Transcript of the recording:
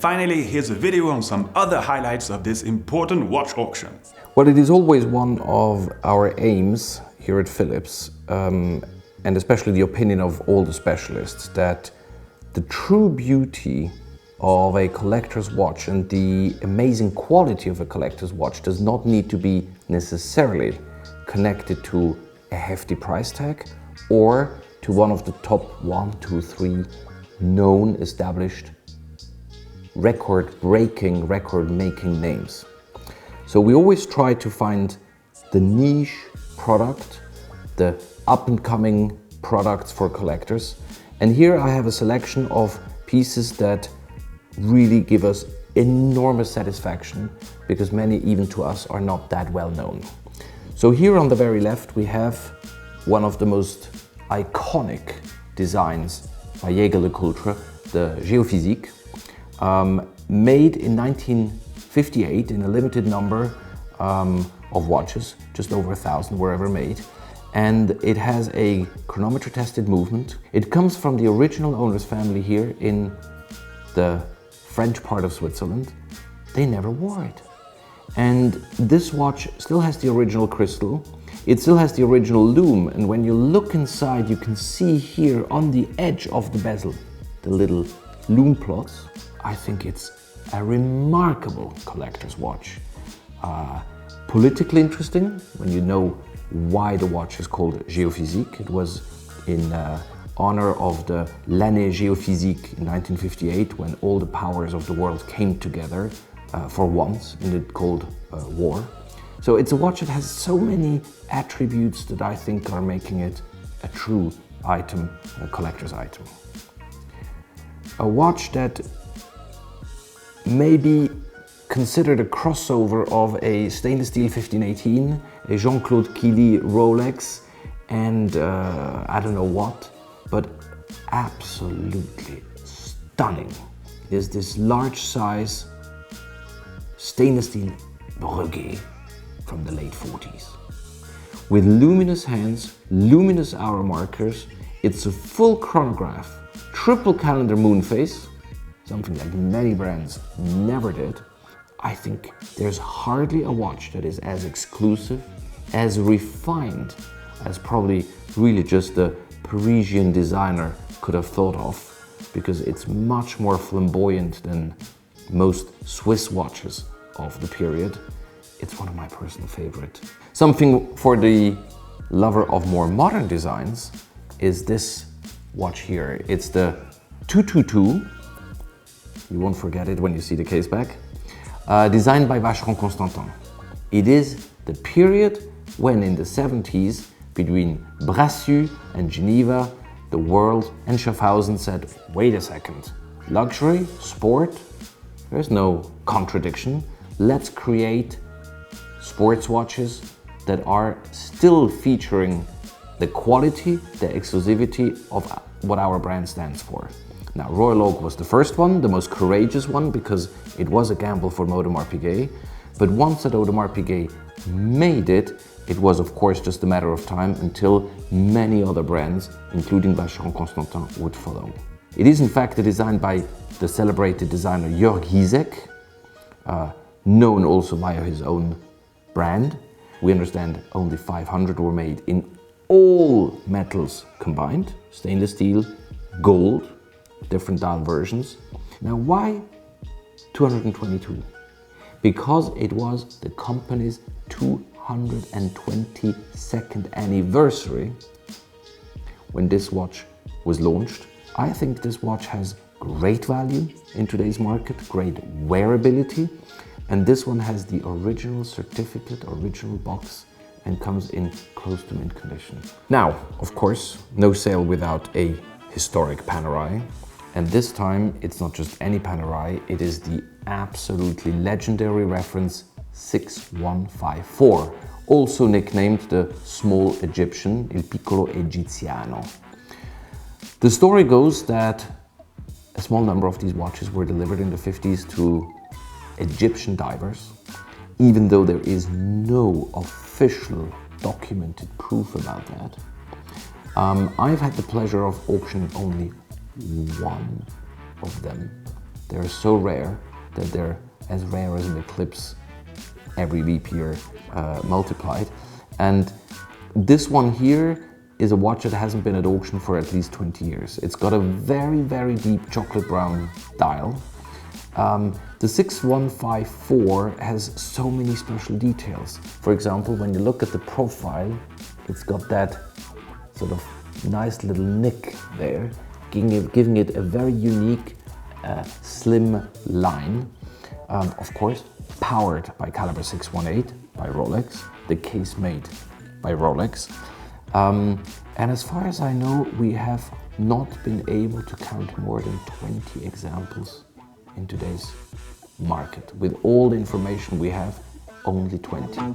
finally, here's a video on some other highlights of this important watch auction. Well, it is always one of our aims here at Phillips, and especially the opinion of all the specialists, that the true beauty of a collector's watch and the amazing quality of a collector's watch does not need to be necessarily connected to a hefty price tag or to one of the top 1, 2, 3 known, established, record-breaking, record-making names. So we always try to find the niche product, the up-and-coming products for collectors. And here I have a selection of pieces that really give us enormous satisfaction, because many, even to us, are not that well known. So here on the very left we have one of the most iconic designs by Jaeger-LeCoultre, the Geophysic, made in 1958 in a limited number of watches. Just over 1,000 were ever made. And it has a chronometer tested movement. It comes from the original owner's family here in the French part of Switzerland. They never wore it. And this watch still has the original crystal. It still has the original lume, and when you look inside, you can see here on the edge of the bezel the little lume plots. I think it's a remarkable collector's watch. Politically interesting when you know why the watch is called Geophysic. It was in honor of the l'année Geophysique in 1958, when all the powers of the world came together for once in the Cold War. So it's a watch that has so many attributes that I think are making it a true item, a collector's item. A watch that may be considered a crossover of a stainless steel 1518, a Jean-Claude Killy Rolex, and I don't know what, but absolutely stunning is this large size stainless steel Breguet from the late 40s. With luminous hands, luminous hour markers, it's a full chronograph, triple calendar moonphase, something that many brands never did. I think there's hardly a watch that is as exclusive, as refined as probably really just the Parisian designer could have thought of, because it's much more flamboyant than most Swiss watches of the period. It's one of my personal favorite. Something for the lover of more modern designs is this watch here. It's the 222. You won't forget it when you see the case back. Designed by Vacheron Constantin. It is the period when in the 70s, between Brasseux and Geneva, the world and Schaffhausen said, wait a second, luxury, sport, there's no contradiction. Let's create sports watches that are still featuring the quality, the exclusivity of what our brand stands for. Now, Royal Oak was the first one, the most courageous one, because it was a gamble for Audemars Piguet. But once that Audemars Piguet made it, it was of course just a matter of time until many other brands, including Vacheron Constantin, would follow. It is in fact designed by the celebrated designer Geophysic, known also via his own brand. We understand only 500 were made in all metals combined, stainless steel, gold, different dial versions. Now why 222? Because it was the company's 222nd anniversary when this watch was launched. I think this watch has great value in today's market, great wearability, and this one has the original certificate, original box, and comes in close to mint condition. Now, of course, no sale without a historic Panerai. And this time, it's not just any Panerai, it is the absolutely legendary reference 6154, also nicknamed the Small Egyptian, Il Piccolo Egiziano. The story goes that a small number of these watches were delivered in the 50s to Egyptian divers, even though there is no official documented proof about that. I've had the pleasure of auctioning only one of them, They're so rare that they're as rare as an eclipse every leap year multiplied. And this one here is a watch that hasn't been at auction for at least 20 years. It's got a very, very deep chocolate brown dial. The 6154 has so many special details. For example, when you look at the profile, it's got that sort of nice little nick there, giving it a very unique slim line. Of course, powered by caliber 618 by Rolex, the case made by Rolex. And as far as I know, we have not been able to count more than 20 examples in today's market. With all the information we have, only 20.